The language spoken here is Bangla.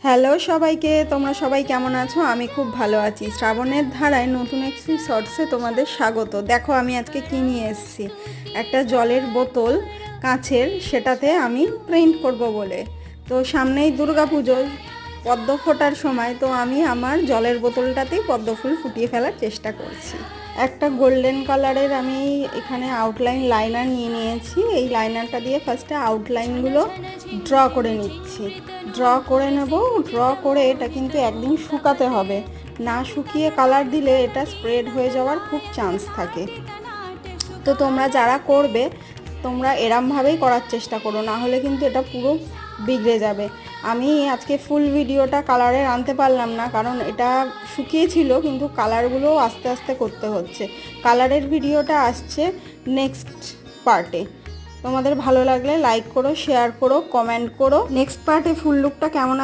হ্যালো সবাইকে, তোমরা সবাই কেমন আছো? আমি খুব ভালো আছি। শ্রাবণের ধারায় নতুন একটি শর্টসে তোমাদের স্বাগত। দেখো আমি আজকে কি নিয়ে এসেছি, একটা জলের বোতল কাঁচের, সেটাতে আমি প্রিন্ট করব বলে। তো সামনেই দুর্গাপুজো, পদ্ম ফোটার সময়, তো আমি আমার জলের বোতলটাতেই পদ্ম ফুল ফুটিয়ে ফেলার চেষ্টা করছি। একটা গোল্ডেন কালারের আমি এখানে আউটলাইন লাইনার নিয়ে নিয়েছি। এই লাইনারটা দিয়ে ফার্স্টে আউটলাইনগুলো ড্র করে নিচ্ছি। ড্র করে নেব। ড্র করে এটা কিন্তু একদিন শুকাতে হবে, না শুকিয়ে কালার দিলে এটা স্প্রেড হয়ে যাওয়ার খুব চান্স থাকে। তো তোমরা যারা করবে তোমরা এরমভাবেই করার চেষ্টা করো, না হলে কিন্তু এটা পুরো বিগড়ে যাবে। আমি আজকে ফুল ভিডিওটা কালারের আনতে পারলাম না, কারণ এটা শুকিয়েছিল, কিন্তু কালারগুলো আস্তে আস্তে করতে হচ্ছে। কালারের ভিডিওটা আসছে নেক্সট পার্টে। তোমাদের ভালো লাগলে লাইক করো, শেয়ার করো, কমেন্ট করো। নেক্সট পার্টে ফুল লুকটা কেমন আসছে